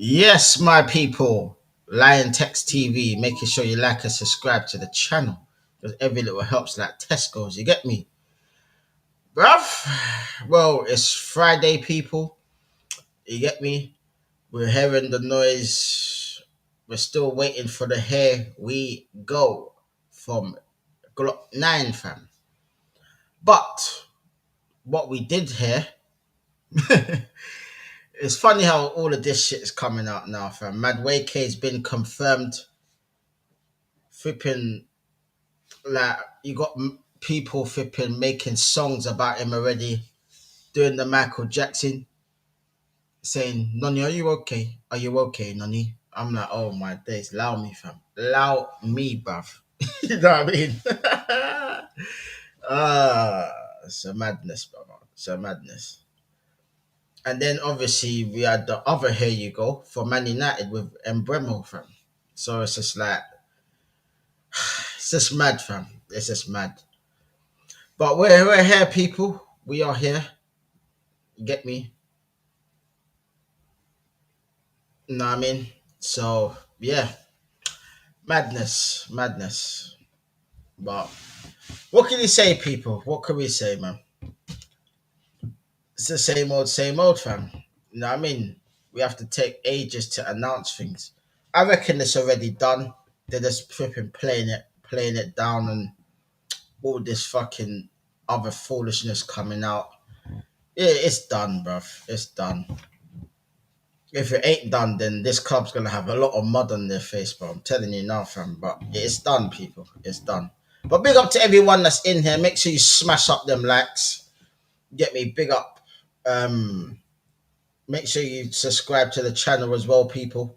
Yes, my people, liontekztv, making sure you like and subscribe to the channel because every little helps like Tesco's. You get me, bruv? Well, it's Friday, people. You get me? We're hearing the noise. We're still waiting for the Here We Go from GLOCK9, fam. But what we did here, it's funny how all of this shit is coming out now, fam. Madwayke's been confirmed. Flipping, like, you got people flipping making songs about him already, doing the Michael Jackson, saying, Nonny, are you okay? Are you okay, Nonny? I'm like, oh my days, allow me, fam. Allow me, bruv. You know what I mean? ah, it's a madness, brother. It's a madness. And then obviously we had the other Here You Go for Man United with Embremo, fam. So it's just like, it's just mad, fam. It's just mad. But we're here, people. We are here. You get me? You know what I mean? So yeah, madness, madness. But what can you say, people? What can we say, man? It's the same old, fam. You know what I mean? We have to take ages to announce things. I reckon it's already done. They're just flipping playing it down, and all this fucking other foolishness coming out. Yeah, it's done, bruv. It's done. If it ain't done, then this club's gonna have a lot of mud on their face, bro. I'm telling you now, fam. But it's done, people. It's done. But big up to everyone that's in here. Make sure you smash up them likes. Get me big up. Um, Make sure you subscribe to the channel as well, people.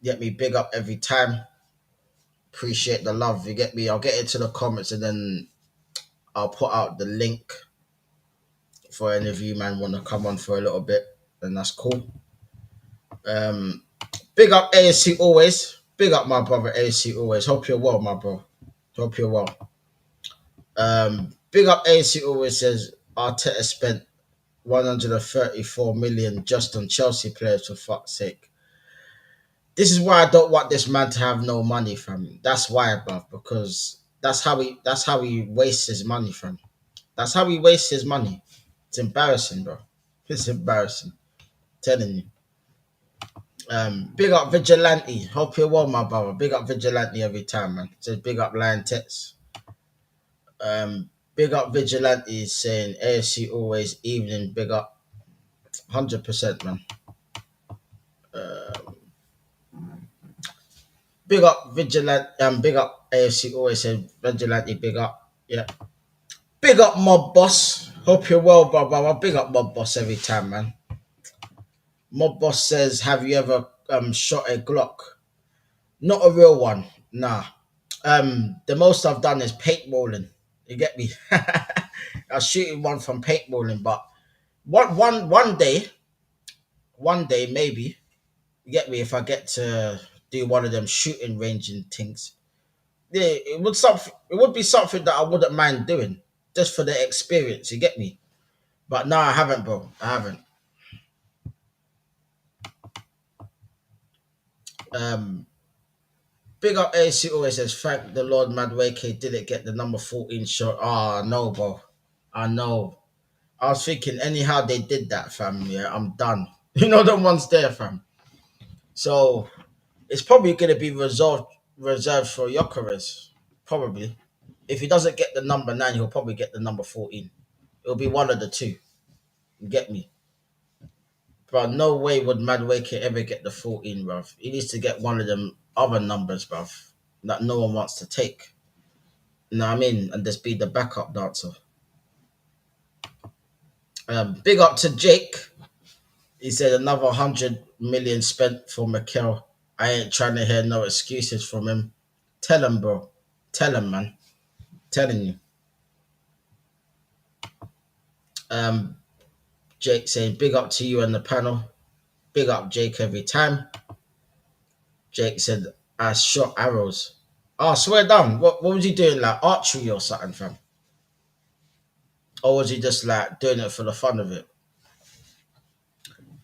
Get me big up every time. Appreciate the love. You get me. I'll get into the comments and then I'll put out the link for any of you man want to come on for a little bit. And that's cool. Big up ASC always. Big up my brother ASC always. Hope you're well, my bro. Hope you're well. Big up ASC always says Arteta spent 134 million just on Chelsea players, for fuck's sake. This is why I don't want this man to have no money from. That's why, bruv, because that's how he wastes his money from. That's how he wastes his money. It's embarrassing, bro. It's embarrassing. Telling you. Big up Vigilante. Hope you're well, my brother. Big up Vigilante every time, man. Says big up Lion Tex. Big up Vigilante saying AFC always evening. Big up, 100%, man. Big up Vigilante. Big up AFC always saying Vigilante. Big up, yeah. Big up Mob Boss. Hope you're well, brother. Big up Mob Boss every time, man. Mob Boss says, have you ever shot a Glock? Not a real one, nah. The most I've done is paintballing. You get me? I was shooting one from paintballing, but one day maybe. You get me? If I get to do one of them shooting ranging things, yeah, it would be something that I wouldn't mind doing just for the experience. You get me? But no, I haven't, bro. I haven't. Um, Big up AC always says, thank the Lord Madwayke didn't get the number 14 shot. Oh, no, bro. I know. I was thinking, anyhow they did that, fam. Yeah, I'm done. You know the ones there, fam. So it's probably going to be reserved for Jokeres. Probably. If he doesn't get the number 9, he'll probably get the number 14. It'll be one of the two. You get me? But no way would Madwayke ever get the 14, bruv. He needs to get one of them other numbers, bruv, that no one wants to take. You know what I mean? And just be the backup dancer. Big up to Jake. He said another 100 million spent for Mikel. I ain't trying to hear no excuses from him. Tell him, bro. Tell him, man. Telling you. Jake saying big up to you and the panel. Big up Jake every time. Jake said I shot arrows. Oh, swear down. What was he doing? Like archery or something, fam? Or was he just like doing it for the fun of it?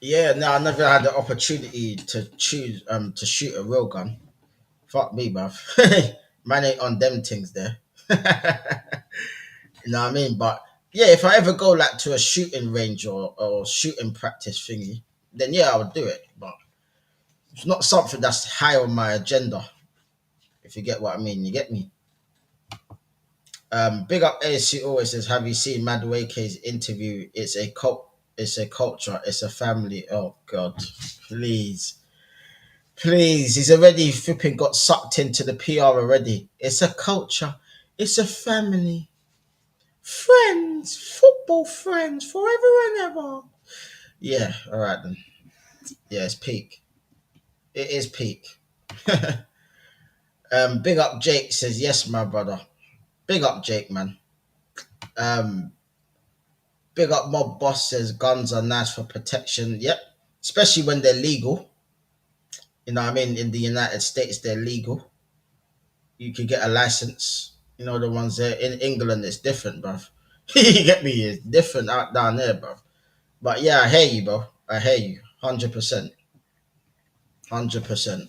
Yeah, no, I never had the opportunity to choose to shoot a real gun. Fuck me, bruv. Man ain't on them things there. You know what I mean? But yeah, if I ever go like to a shooting range or shooting practice thingy, then yeah, I would do it. But it's not something that's high on my agenda, if you get what I mean. You get me? Big up ASC always says, have you seen Madueke's interview? It's a culture, it's a family. Oh God, please. Please, he's already flipping got sucked into the PR already. It's a culture, it's a family. Friends, football friends, forever and ever. Yeah, all right then. Yeah, it's peak. It is peak. Big up Jake says, yes, my brother. Big up Jake, man. Um, Big up Mob Boss says, guns are nice for protection. Yep. Especially when they're legal. You know what I mean? In the United States, they're legal. You could get a license. You know, the ones there in England, it's different, bruv. You get me? It's different out down there, bruv. But yeah, I hear you, bro. I hear you. 100%. 100%.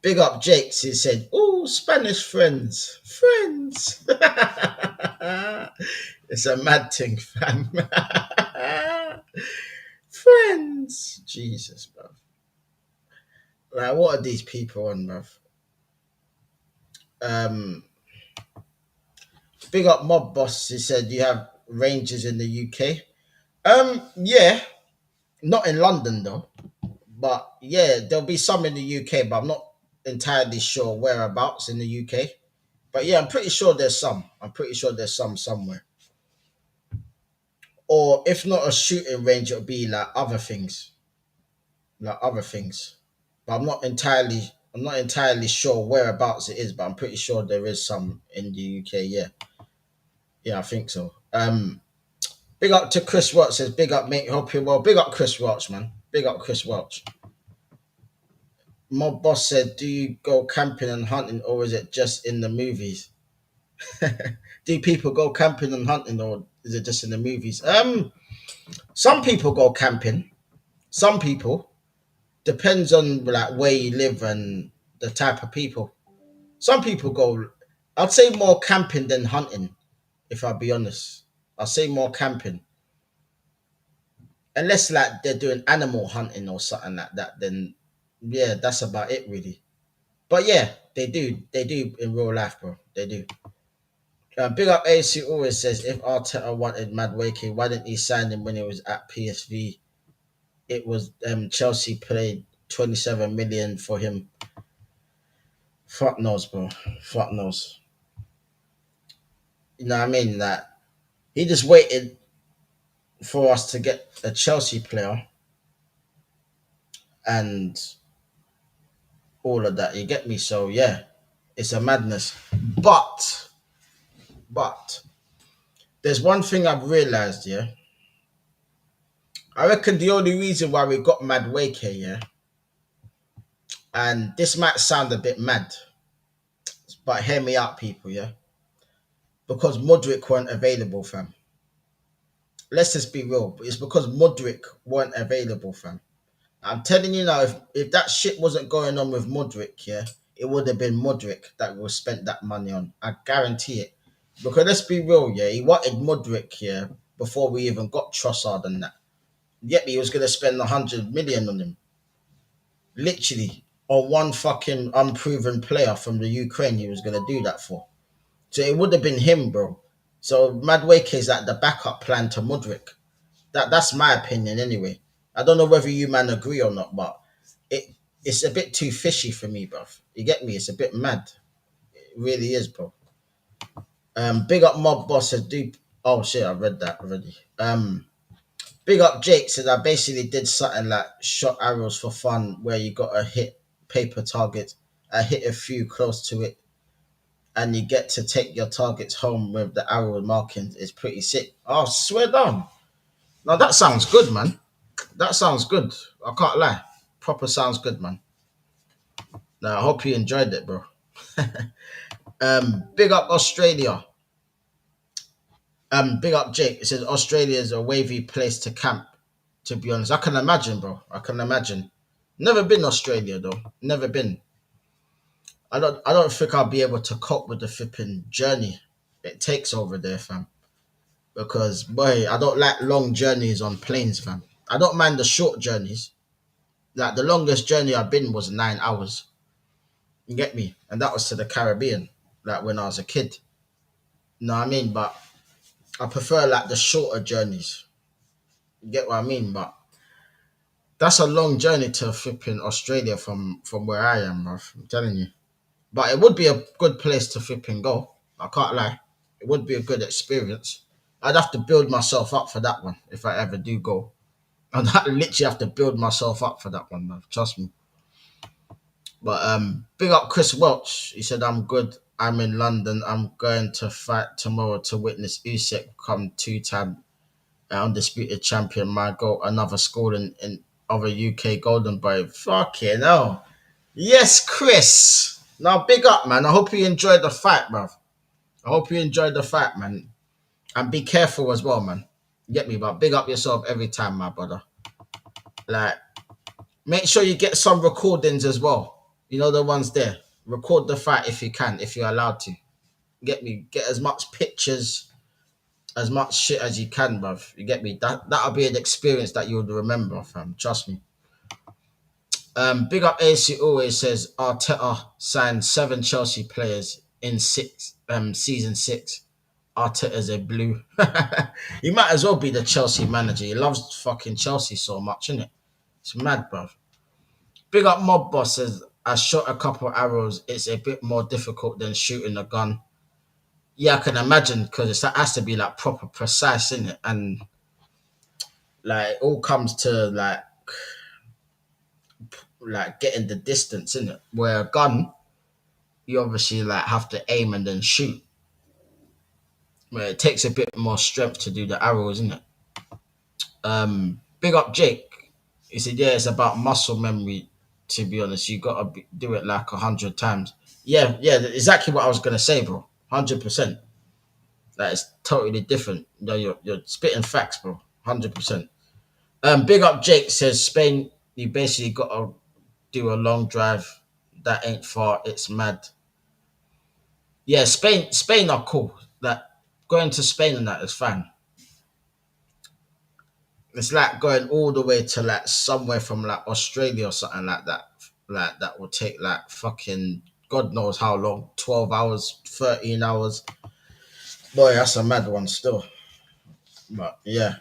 Big up Jakes. He said, "Oh, Spanish friends, friends." It's a mad thing, fam. Friends, Jesus, bro. Like, what are these people on, bro? Um, Big up Mob Boss. He said, "You have ranges in the UK." Yeah, not in London though. But yeah, there'll be some in the UK, but I'm not entirely sure whereabouts in the UK. But yeah, I'm pretty sure there's some. I'm pretty sure there's some somewhere. Or if not a shooting range, it'll be like other things, like other things. But I'm not entirely sure whereabouts it is, but I'm pretty sure there is some in the UK. Yeah, yeah, I think so. Big up to Chris Welch says, big up mate, hope you're well. Big up Chris Welch, man. Big up Chris Welch. My boss said, do you go camping and hunting, or is it just in the movies? Do people go camping and hunting, or is it just in the movies? Some people go camping. Some people depends on like where you live and the type of people. Some people go. I'd say more camping than hunting, if I'll be honest. I'll say more camping, unless like they're doing animal hunting or something like that. Then yeah, that's about it really. But yeah, they do in real life, bro. They do. Big up AC always says, if Arteta wanted Madueke, why didn't he sign him when he was at PSV? It was Chelsea paid 27 million for him. Fuck knows, bro. Fuck knows. You know what I mean? That he just waited for us to get a Chelsea player and all of that. You get me? So yeah, it's a madness. But there's one thing I've realized, yeah. I reckon the only reason why we got Madueke, yeah, and this might sound a bit mad, but hear me out, people, yeah? Because Modric weren't available, fam. Let's just be real. It's because Modric weren't available, fam. I'm telling you now, if that shit wasn't going on with Modric, yeah, it would have been Modric that we spent that money on. I guarantee it. Because let's be real, yeah, he wanted Modric, yeah, before we even got Trossard and that. Yet he was going to spend 100 million on him. Literally. On one fucking unproven player from the Ukraine he was going to do that for. So it would have been him, bro. So Madueke is like the backup plan to Mudrick. That's my opinion anyway. I don't know whether you man agree or not, but it it's a bit too fishy for me, bro. You get me? It's a bit mad. It really is, bro. Big up Mob Boss says, do oh shit, I read that already. Big up Jake says, I basically did something like shot arrows for fun where you got to hit paper target. I hit a few close to it and you get to take your targets home with the arrow markings. Is pretty sick. Oh, swear down. Now that sounds good, man. That sounds good. I can't lie. Proper sounds good, man. Now I hope you enjoyed it, bro. Big up Australia. Big up Jake. It says Australia is a wavy place to camp. To be honest, I can imagine, bro. I can imagine. Never been Australia though. Never been. I don't think I'll be able to cope with the flipping journey it takes over there, fam. Because boy, I don't like long journeys on planes, fam. I don't mind the short journeys. Like the longest journey I've been was 9 hours. You get me? And that was to the Caribbean, like when I was a kid. You know what I mean? But I prefer like the shorter journeys. You get what I mean? But that's a long journey to flipping Australia from where I am, bruv. I'm telling you. But it would be a good place to flipping go. I can't lie. It would be a good experience. I'd have to build myself up for that one if I ever do go. I'd literally have to build myself up for that one, man. Trust me. But big up Chris Welch. He said, I'm good. I'm in London. I'm going to fight tomorrow to witness Usyk become two-time undisputed champion. My goal, another score in other UK Golden Boy. Fucking hell. Yes, Chris. Now, big up, man. I hope you enjoyed the fight, bruv. I hope you enjoyed the fight, man. And be careful as well, man. You get me? But big up yourself every time, my brother. Like, make sure you get some recordings as well. You know the ones there. Record the fight if you can, if you're allowed to. Get me? Get as much pictures, as much shit as you can, bruv. You get me? That'll be an experience that you'll remember, fam. Trust me. Big up AC always says Arteta signed 7 Chelsea players in season 6. Arteta's a blue. He might as well be the Chelsea manager. He loves fucking Chelsea so much, innit? It's mad, bruv. Big up Mob Boss says I shot a couple arrows. It's a bit more difficult than shooting a gun. Yeah, I can imagine because it has to be like proper precise, innit? And like it all comes to like getting the distance, innit? Where a gun, you obviously like have to aim and then shoot. Where it takes a bit more strength to do the arrows, isn't it? Big up Jake. He said, "Yeah, it's about muscle memory. To be honest, you gotta do it like 100 times." Yeah, yeah, exactly what I was gonna say, bro. 100%. That is totally different. You know, you're spitting facts, bro. 100%. Big up Jake says Spain. You basically gotta do a long drive. That ain't far. It's mad. Yeah, Spain are cool. Like going to Spain and that is fine. It's like going all the way to like somewhere from like Australia or something like that. Like that will take like fucking God knows how long. 12 hours, 13 hours. Boy, that's a mad one still. But yeah.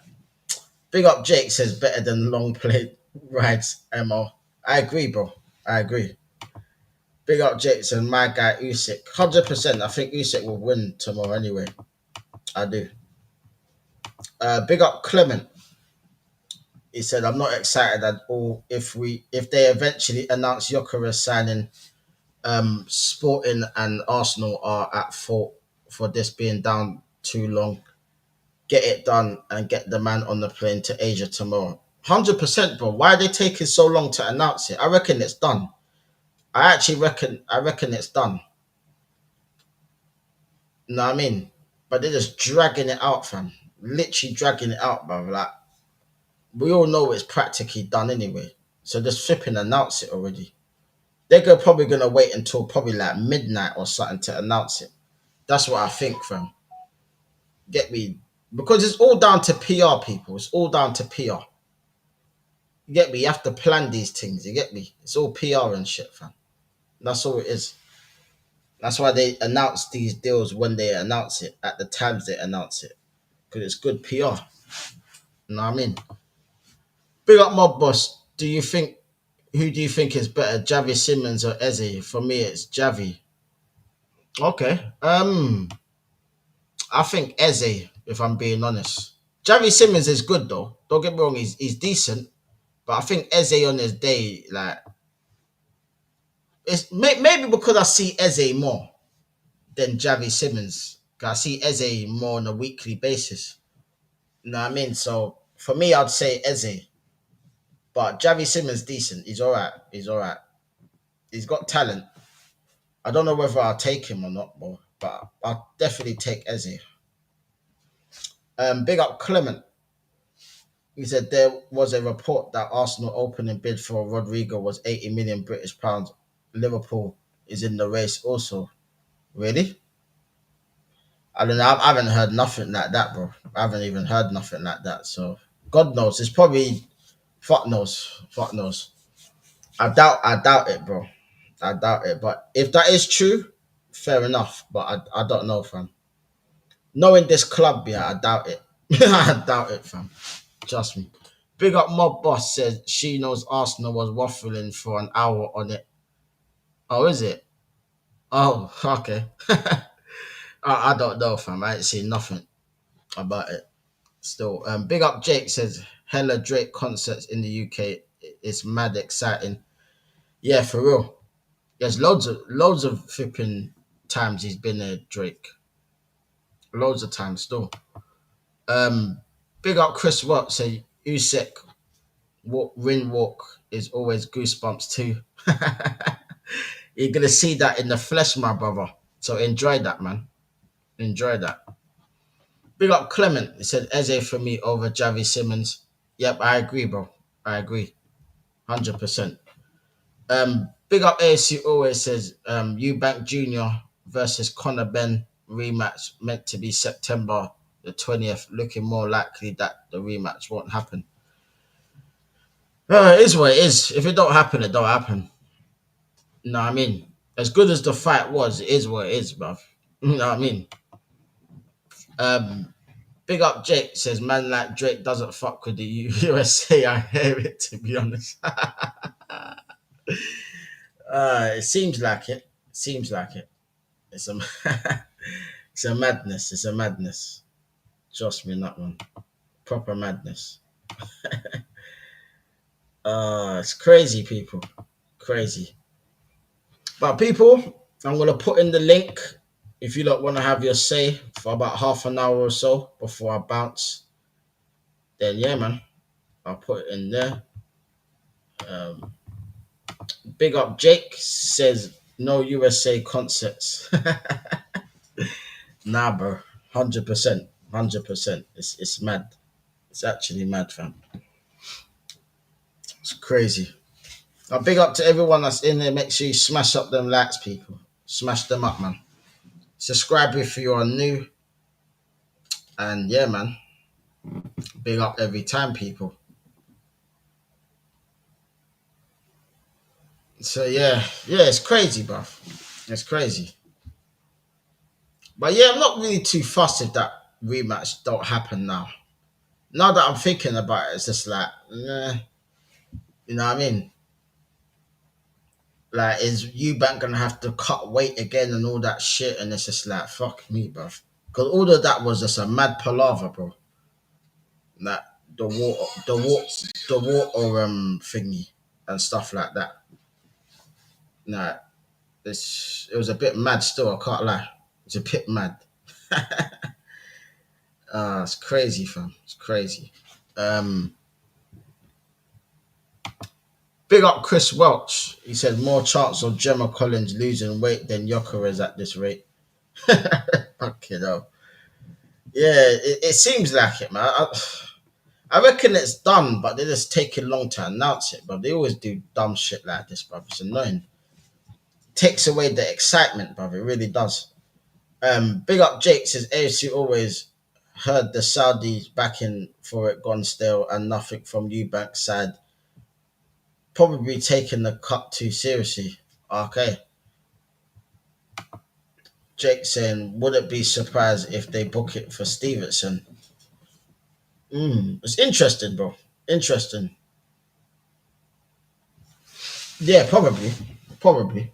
Big up Jake says better than long play rides, MO. I agree, bro. I agree. Big up Jake and my guy Usyk. 100%. I think Usyk will win tomorrow anyway. I do. Big up Clement. He said, I'm not excited at all if they eventually announce Jokeris signing. Sporting and Arsenal are at fault for this being down too long. Get it done and get the man on the plane to Asia tomorrow. 100%, bro. Why are they taking so long to announce it? I reckon it's done. I reckon it's done. You know what I mean? But they're just dragging it out, fam. Literally dragging it out, bro. Like we all know it's practically done anyway. So just flipping announce it already. They're probably gonna wait until probably like midnight or something to announce it. That's what I think, fam. Get me? Because it's all down to PR, people. It's all down to PR. You get me? You have to plan these things. You get me? It's all PR and shit, fam. That's all it is. That's why they announce these deals when they announce it, at the times they announce it. Because it's good PR. You know what I mean? Big up Mob Boss. Who do you think is better, Javi Simmons or Eze? For me, it's Javi. Okay. I think Eze, if I'm being honest. Javi Simmons is good though. Don't get me wrong, he's decent. But I think Eze on his day, like, it's maybe because I see Eze more than Javi Simmons. 'Cause I see Eze more on a weekly basis. You know what I mean? So for me, I'd say Eze. But Javi Simmons decent. He's alright. He's alright. He's got talent. I don't know whether I'll take him or not, but I'll definitely take Eze. Big up Clement. He said there was a report that Arsenal opening bid for Rodrigo was 80 million British pounds. Liverpool is in the race also. Really? I don't know. I haven't heard nothing like that, bro. I haven't even heard nothing like that. So God knows. It's probably fuck knows. Fuck knows. I doubt it, bro. I doubt it. But if that is true, fair enough. But I don't know, fam. Knowing this club, yeah, I doubt it. I doubt it, fam. Trust me. Big up Mob Boss said she knows Arsenal was waffling for an hour on it. Oh, is it? Oh, okay. I don't know, fam. I ain't seen nothing about it. Still, big up Jake says hella Drake concerts in the UK. It's mad exciting. Yeah, for real. There's loads of flipping times he's been a Drake. Loads of times still. Um, big up Chris Watt say Usyk ring walk is always goosebumps too. You're gonna see that in the flesh, my brother. So enjoy that, man. Enjoy that. Big up Clement. He said Eze for me over Javi Simmons. Yep, I agree, bro. I agree. 100%. Big up ASU always says Eubank Jr. versus Conor Ben rematch meant to be September the 20th. Looking more likely that the rematch won't happen. It is what it is. If it don't happen, it don't happen. You know what I mean? As good as the fight was, it is what it is, bruv. You know what I mean? Um, Big up Jake says, man like Drake doesn't fuck with the USA. I hear it, to be honest. It seems like it. Seems like it. It's a, it's a madness. It's a madness. Trust me on that one. Proper madness. It's crazy, people. Crazy. But people, I'm gonna put in the link if you don't want to have your say for about half an hour or so before I bounce. Then yeah, man, I'll put it in there. Um, Big up Jake says no USA concerts. Nah, bro, 100%, 100%. It's mad. It's actually mad, fam. It's crazy. Big up to everyone that's in there. Make sure you smash up them likes, people. Smash them up, man. Subscribe if you are new. And yeah, man. Big up every time, people. So yeah, it's crazy, bro. It's crazy. But yeah, I'm not really too fussed if that rematch don't happen now. Now that I'm thinking about it, it's just like, you know what I mean? Like, is Eubank gonna have to cut weight again and all that shit? And it's just like, fuck me, bro. Because all of that was just a mad palaver, bro. Like the water thingy and stuff like that. Nah, it was a bit mad still, I can't lie. It's a bit mad. It's crazy, fam. It's crazy. Um, Big up Chris Welch. He said more chance of Gemma Collins losing weight than Jokeres at this rate. Fucking hell. Yeah, it seems like it, man. I reckon it's done, but they're just taking long to announce it, but they always do dumb shit like this, bro. It's annoying. Takes away the excitement, bro. It really does. Big up Jake says AFC always heard the Saudis backing for it gone stale and nothing from Eubank's side. Probably taking the cut too seriously. Okay. Jake saying, wouldn't be surprised if they book it for Stevenson. It's interesting, bro. Interesting. Yeah, probably. Probably.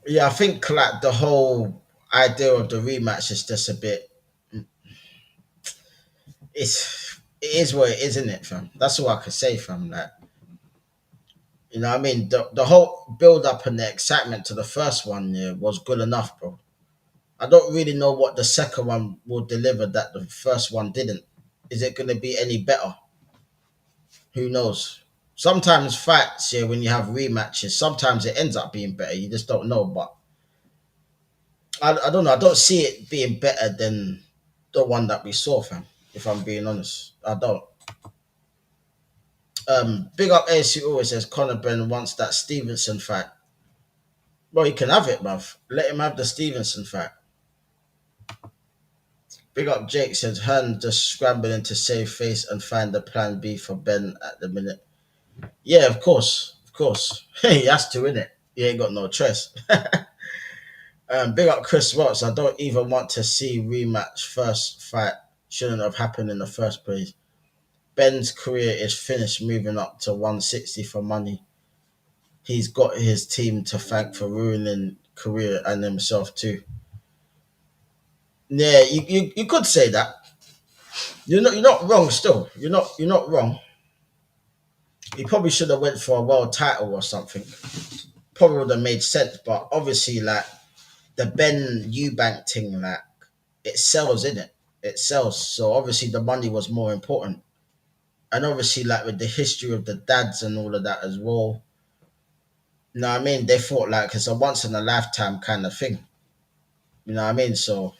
Yeah, I think like the whole idea of the rematch is just a bit. It is what it is, isn't it, fam? That's all I can say, fam. Like, you know what I mean? The whole build up and the excitement to the first one, yeah, was good enough, bro. I don't really know what the second one will deliver that the first one didn't. Is it going to be any better? Who knows? Sometimes fights, yeah, when you have rematches, sometimes it ends up being better. You just don't know. But I don't know. I don't see it being better than the one that we saw, fam. If I'm being honest, I don't. Big up AC always says Conor Ben wants that Stevenson fight. Well, he can have it, bruv. Let him have the Stevenson fight. Big up Jake says Hearn just scrambling to save face and find the plan B for Ben at the minute. Yeah, of course. Of course. He has to, innit? He ain't got no choice. Big up Chris Watts. I don't even want to see rematch. First fight shouldn't have happened in the first place. Ben's career is finished moving up to 160 for money. He's got his team to thank for ruining career and himself too. Yeah, you could say that. You're not wrong still. You're not wrong. He probably should have went for a world title or something. Probably would have made sense, but obviously like the Ben Eubank thing, like it sells, in it. It sells. So obviously the money was more important. And obviously like with the history of the dads and all of that as well. You know what I mean? They thought like it's a once in a lifetime kind of thing. You know what I mean? So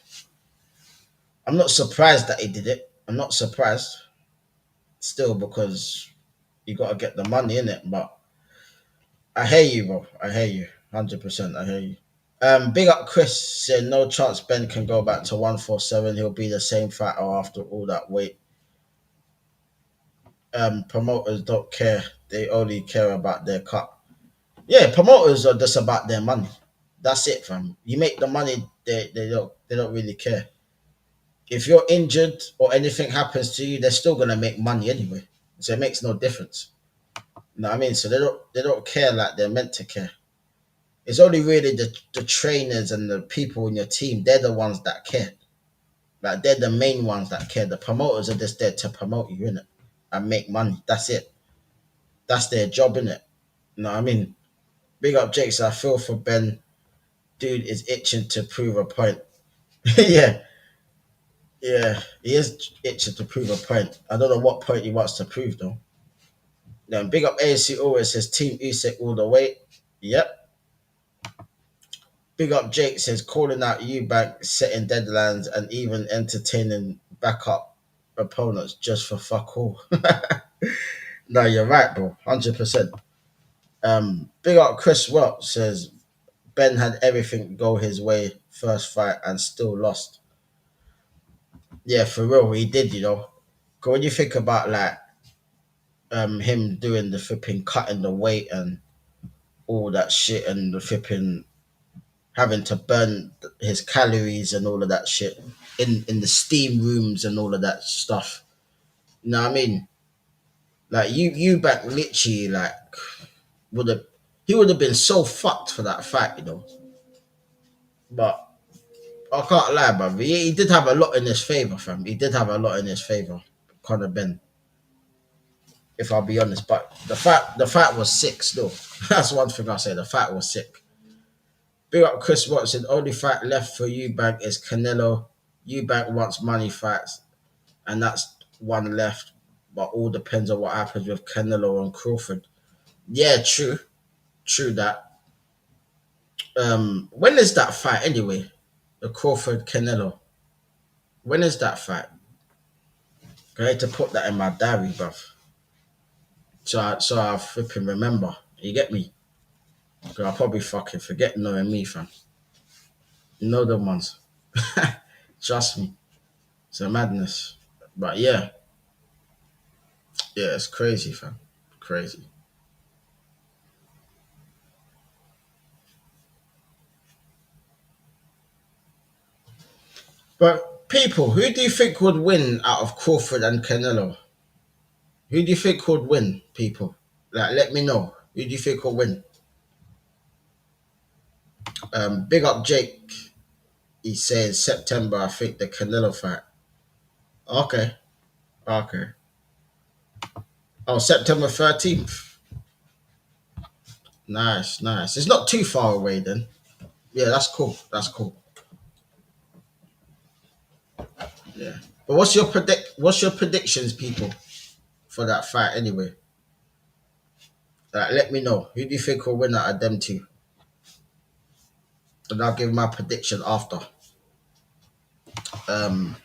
I'm not surprised that he did it. I'm not surprised still because you gotta get the money in it. But I hear you, bro. I hear you. 100%. I hear you. Big up Chris said no chance Ben can go back to 147. He'll be the same fighter after all that weight. Promoters don't care. They only care about their cut. Yeah, promoters are just about their money. That's it, fam. You make the money, they don't really care. If you're injured or anything happens to you, they're still gonna make money anyway. So it makes no difference. You know what I mean? So they don't care like they're meant to care. It's only really the trainers and the people in your team, they're the ones that care. Like they're the main ones that care. The promoters are just there to promote you, innit? And make money. That's it. That's their job, innit? You know what I mean? Big up Jakes. I feel for Ben. Dude is itching to prove a point. Yeah, yeah. He is itching to prove a point. I don't know what point he wants to prove though. Then big up ASC always says Team Usyk all the way. Yep. Big up Jake says calling out Eubank, setting deadlines, and even entertaining backup opponents just for fuck all. No, you're right, bro. 100%. Big up Chris Watt says Ben had everything go his way first fight and still lost. Yeah, for real, he did. 'Cause when you think about like him doing the flipping cutting the weight and all that shit and the flipping having to burn his calories and all of that shit in the steam rooms and all of that stuff. You know what I mean? Like you back literally like would have he would have been so fucked for that fight. But I can't lie, bro. He did have a lot in his favor, fam. He did have a lot in his favor, Conor Ben. If I'll be honest, but the fight was sick. Still, that's one thing I'll say. The fight was sick. Big up Chris Watson. Only fight left for Eubank is Canelo. Eubank wants money fights, and that's one left. But all depends on what happens with Canelo and Crawford. Yeah, true that. When is that fight anyway? The Crawford Canelo. When is that fight? I need to put that in my diary, bruv. So I flipping remember. You get me? Cause I'll probably fucking forget knowing me, fam. You know the ones. Trust me. It's a madness. But yeah, it's crazy, fam. Crazy. But people, who do you think would win out of Crawford and Canelo? Who do you think would win, people? Like, let me know. Who do you think will win? Big up Jake. He says September. I think the Canelo fight. Okay, okay. Oh, September 13th. Nice, nice. It's not too far away then. Yeah, that's cool. That's cool. Yeah. But what's your predictions, people, for that fight anyway? Let me know. Who do you think will win out of them two? and I'll give my prediction after. Um,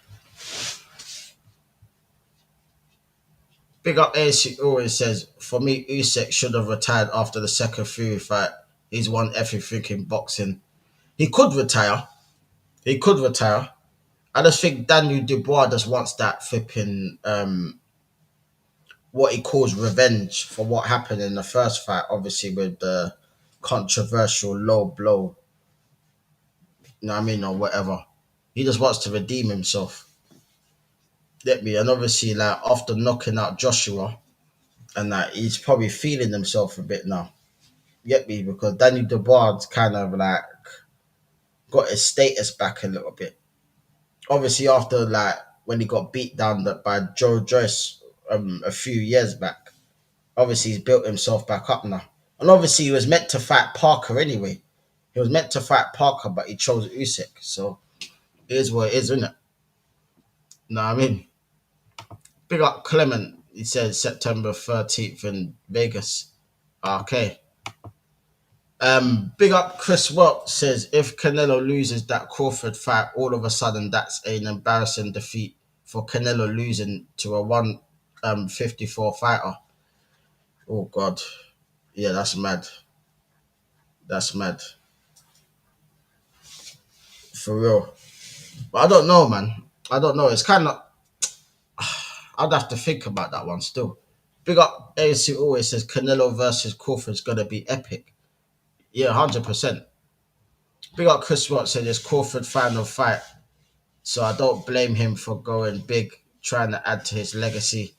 Big up AC always says, for me, Usyk should have retired after the second Fury fight. He's won everything in boxing. He could retire. He could retire. I just think Daniel Dubois just wants that flipping what he calls revenge for what happened in the first fight, obviously with the controversial low blow, you know what I mean, or whatever. He just wants to redeem himself. Get me? And obviously, like after knocking out Joshua, and that he's probably feeling himself a bit now. Get me? Because Danny Dubois kind of like got his status back a little bit. Obviously, after like when he got beat down by Joe Joyce a few years back, obviously he's built himself back up now. And obviously, he was meant to fight Parker anyway. He was meant to fight Parker, but he chose Usyk. So it is what it is, isn't it? Know what I mean? Big up Clement. He said September 13th in Vegas. Okay. Big up Chris Watt says if Canelo loses that Crawford fight, all of a sudden that's an embarrassing defeat for Canelo losing to a 154 fighter. Oh God. Yeah, that's mad. That's mad. For real. But I don't know, man. I don't know. It's kind of I'd have to think about that one still. Big up ASC always says Canelo versus Crawford's gonna be epic. Yeah, 100%. Big up Chris Watt said it's Crawford final fight. So I don't blame him for going big, trying to add to his legacy.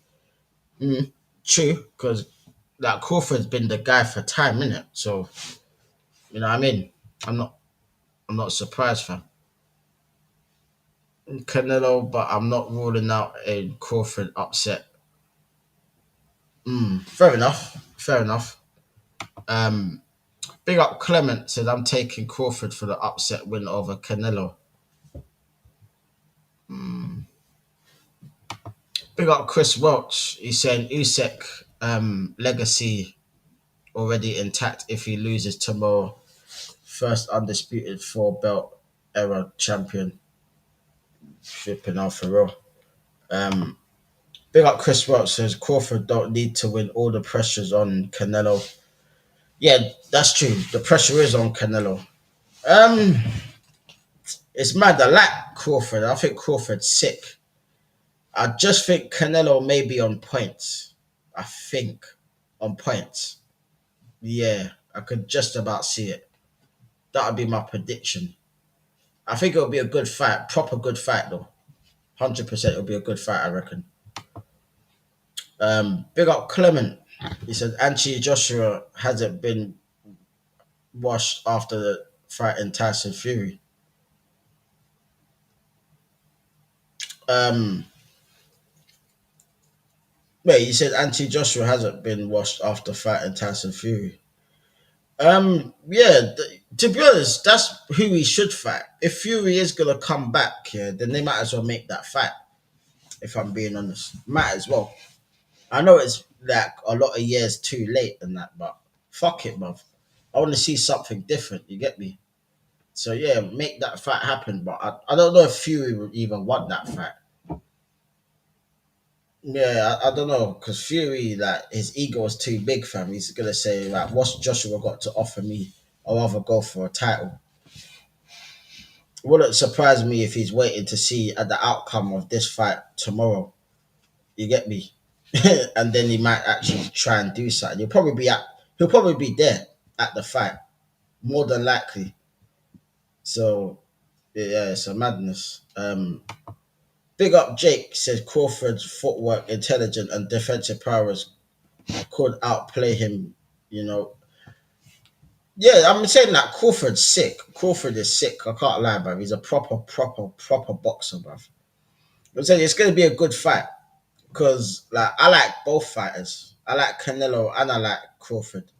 True, because like Crawford's been the guy for time, innit? So you know what I mean? I'm not I'm not surprised fam. Canelo, but I'm not ruling out a Crawford upset. Fair enough. Fair enough. Um Big up Clement said I'm taking Crawford for the upset win over Canelo. Big up Chris Welch. He's saying Usyk legacy already intact if he loses tomorrow. First undisputed four belt era champion. Flipping out for real. Um, Big up Chris Welch says Crawford don't need to win. All the pressure's on Canelo. Yeah, that's true. The pressure is on Canelo. Um, it's mad. I like Crawford. I think Crawford's sick. I just think Canelo may be on points. I think on points. Yeah, I could just about see it. That would be my prediction. I think it'll be a good fight, proper good fight though. 100% it'll be a good fight, I reckon. Big up Clement. He said Anthony Joshua hasn't been washed after the fight in Tyson Fury. Um, Wait, you said Anthony Joshua hasn't been washed after fighting Tyson Fury. Yeah. To be honest, that's who he should fight. If Fury is gonna come back, yeah, then they might as well make that fight. If I'm being honest, might as well. I know it's like a lot of years too late and that, but fuck it, bruv. I want to see something different. You get me? So yeah, make that fight happen. But I don't know if Fury would even want that fight. Yeah, I don't know because Fury, like his ego is too big, fam. He's gonna say like, "What's Joshua got to offer me? I'll rather go for a title." It wouldn't surprise me if he's waiting to see at the outcome of this fight tomorrow. You get me? And then he might actually try and do something. He'll probably be there at the fight, more than likely. So yeah, it's a madness. Big up Jake says Crawford's footwork, intelligent and defensive powers could outplay him, you know. Yeah, I'm saying that Crawford's sick. Crawford is sick. I can't lie, bruv. He's a proper boxer, bruv. I'm saying it's gonna be a good fight. Because like I like both fighters. I like Canelo and I like Crawford.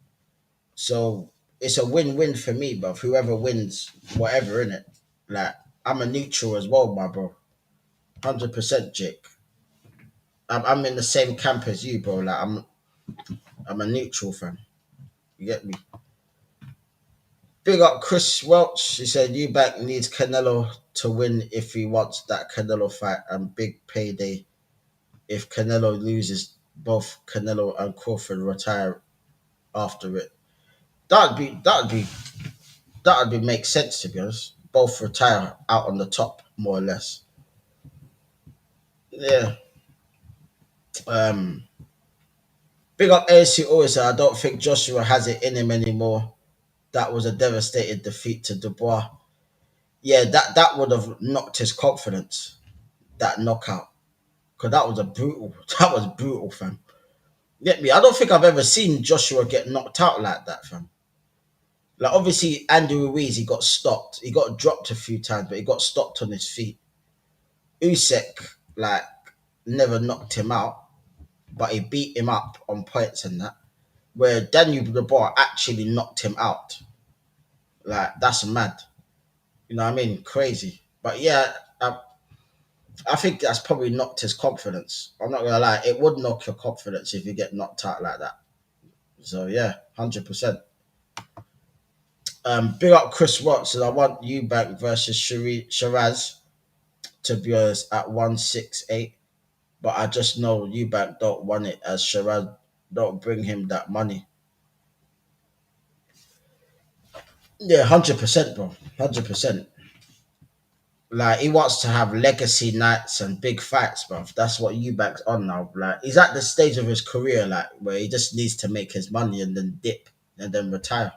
So it's a win-win for me, but whoever wins, whatever in it. Like I'm a neutral as well, my bro. 100% Jake. I'm in the same camp as you, bro. I'm a neutral fan. You get me? Big up Chris Welch. He said Eubank needs Canelo to win if he wants that Canelo fight and big payday. If Canelo loses, both Canelo and Crawford retire after it. That'd be make sense, to be honest. Both retire out on the top, more or less. Yeah. Um. Big up ASC always said I don't think Joshua has it in him anymore. That was a devastating defeat to Dubois. Yeah, that would have knocked his confidence. That knockout, because that was a brutal. That was brutal, fam. Get me? I don't think I've ever seen Joshua get knocked out like that, fam. Like obviously Andy Ruiz, he got stopped. He got dropped a few times, but he got stopped on his feet. Usyk, like, never knocked him out, but he beat him up on points and that. Where Daniel Dubois actually knocked him out. Like, that's mad. You know what I mean? Crazy. But yeah, I think that's probably knocked his confidence. I'm not gonna lie, it would knock your confidence if you get knocked out like that. So yeah, 100%. Big up Chris Watson. I want Eubank versus Shiraz to be honest at 168, but I just know Eubank don't want it as Shiraz don't bring him that money. Yeah, 100%, bro. 100%. Like he wants to have legacy nights and big fights, bro. That's what Eubank's on now. Like he's at the stage of his career, like where he just needs to make his money and then dip and then retire.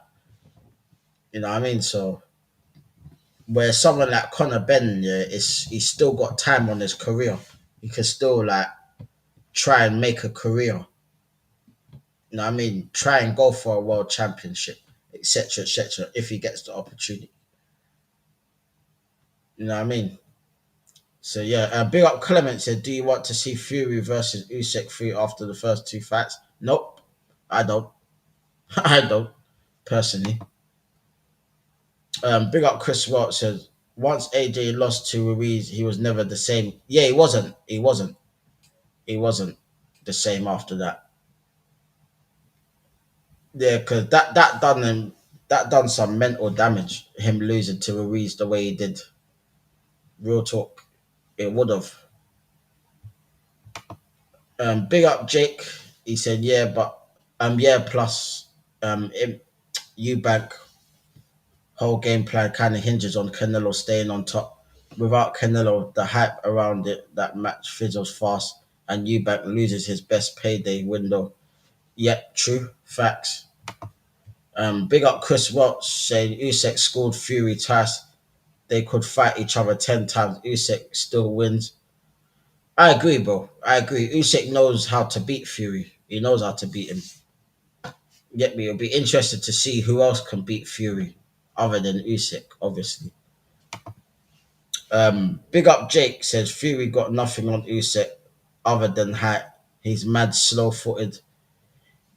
You know what I mean? So where someone like Conor Ben, yeah, is he's still got time on his career. He can still like try and make a career. You know what I mean? Try and go for a world championship, etc., etc. If he gets the opportunity. You know what I mean? So yeah, big up Clement said, "Do you want to see Fury versus Usyk 3 after the first two fights?" Nope, I don't. I don't personally. Big up Chris Watt said, "Once AJ lost to Ruiz, he was never the same." Yeah, he wasn't. He wasn't. He wasn't the same after that. Yeah, because that done him. That done some mental damage. Him losing to Ruiz the way he did. Real talk. It would have. Big up Jake. He said, "Yeah, but yeah, plus Eubank whole game plan kind of hinges on Canelo staying on top. Without Canelo, the hype around it that match fizzles fast, and Eubank loses his best payday window. Yep, true facts." Big up Chris Welch saying Usyk scored Fury twice. They could fight each other 10 times. Usyk still wins. I agree, bro. I agree. Usyk knows how to beat Fury. He knows how to beat him. Get me? It'll be interested to see who else can beat Fury other than Usyk, obviously. Big up Jake says Fury got nothing on Usyk other than height. He's mad slow footed.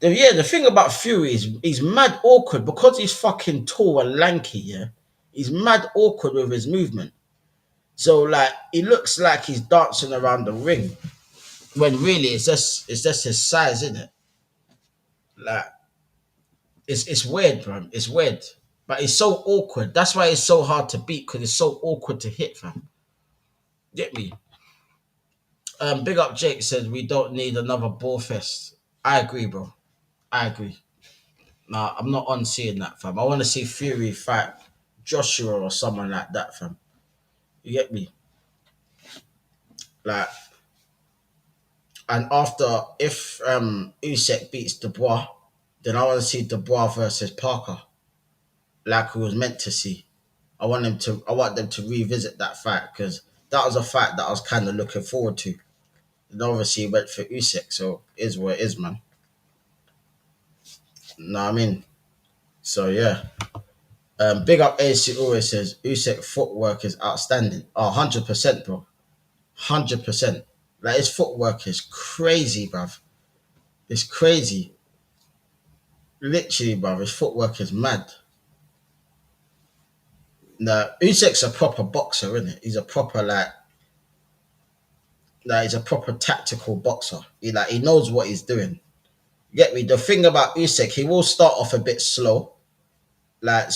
Yeah, the thing about Fury is he's mad awkward because he's fucking tall and lanky, yeah. He's mad awkward with his movement. So like he looks like he's dancing around the ring. When really it's just his size, isn't it? Like it's weird, bro. It's weird. But it's so awkward. That's why it's so hard to beat, because it's so awkward to hit, fam. Get me? Big up Jake said we don't need another ball fest. I agree, bro. I agree. Nah, I'm not on seeing that, fam. I want to see Fury fight Joshua or someone like that, fam. You get me? Like, and after if Usyk beats Dubois, then I want to see Dubois versus Parker, like we was meant to see. I want them to revisit that fight because that was a fight that I was kind of looking forward to. And obviously, it went for Usyk, so it is what it is, man. You know what I mean? So yeah. Big up AC always says Usyk footwork is outstanding. Oh, 100%, bro. 100%. Like his footwork is crazy, bruv. It's crazy. Literally, bruv. His footwork is mad. Now, Usyk's a proper boxer, isn't it? He's a proper he's a proper tactical boxer. He knows what he's doing. Get me? The thing about Usyk, he will start off a bit slow, Like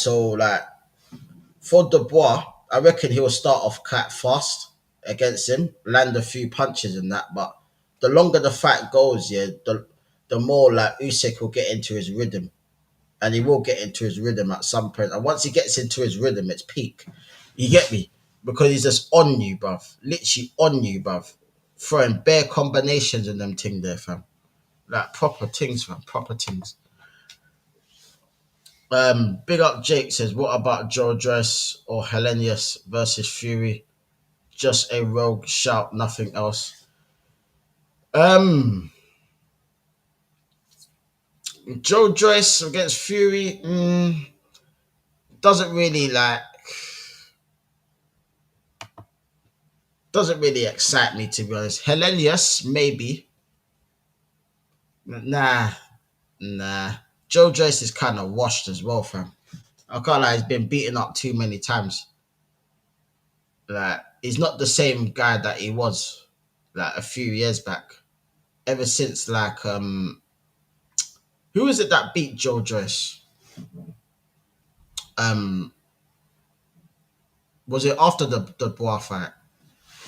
for Dubois, I reckon he'll start off quite fast against him, land a few punches and that. But the longer the fight goes, yeah, the more like Usyk will get into his rhythm, and he will get into his rhythm at some point. And once he gets into his rhythm, it's peak. You get me? Because he's just on you, bruv. Literally on you, bruv. Throwing bare combinations and them thing there, fam. Like proper things, fam. Proper things. Big up Jake says, what about Joe Dress or Hellenius versus Fury? Just a rogue shout, nothing else. Um, Joe Joyce against Fury doesn't really doesn't really excite me, to be honest. Hellenius maybe, nah, nah. Joe Joyce is kind of washed as well, fam. I can't lie, he's been beaten up too many times. Like he's not the same guy that he was like a few years back. Ever since who is it that beat Joe Joyce? Um, was it after the Bois fight?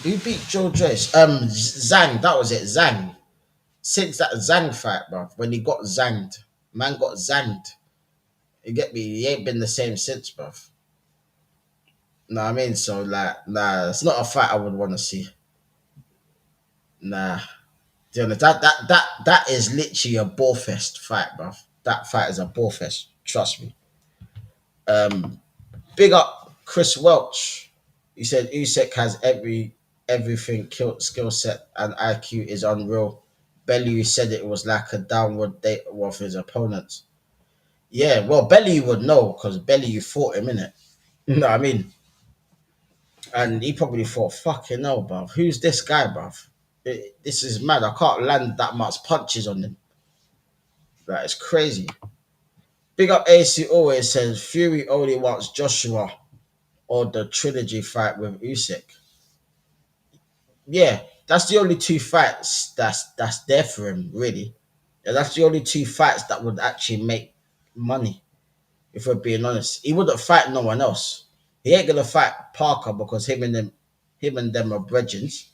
Who beat Joe Joyce? Zhang. That was it. Zhang. Since that Zhang fight, bro, when he got zanged, man got zanged. You get me? He ain't been the same since, bro. Know what I mean? So like, nah, it's not a fight I would want to see. Nah, do you know, that is literally a ball fest fight, bro. That fight is a ball fest. Trust me. Um, Big up Chris Welch. He said Usyk has everything skill set and IQ is unreal. Bellew said it was like a downward date of his opponents. Yeah, well, Bellew would know because Bellew fought him, innit? You know what I mean? And he probably thought, fucking hell, bruv. Who's this guy, bruv? This is mad. I can't land that much punches on him. Like, it's crazy. Big up AC always says Fury only wants Joshua or the trilogy fight with Usyk. Yeah, that's the only two fights that's there for him, really. Yeah, that's the only two fights that would actually make money. If we're being honest, he wouldn't fight no one else. He ain't gonna fight Parker because him and them are brethrens.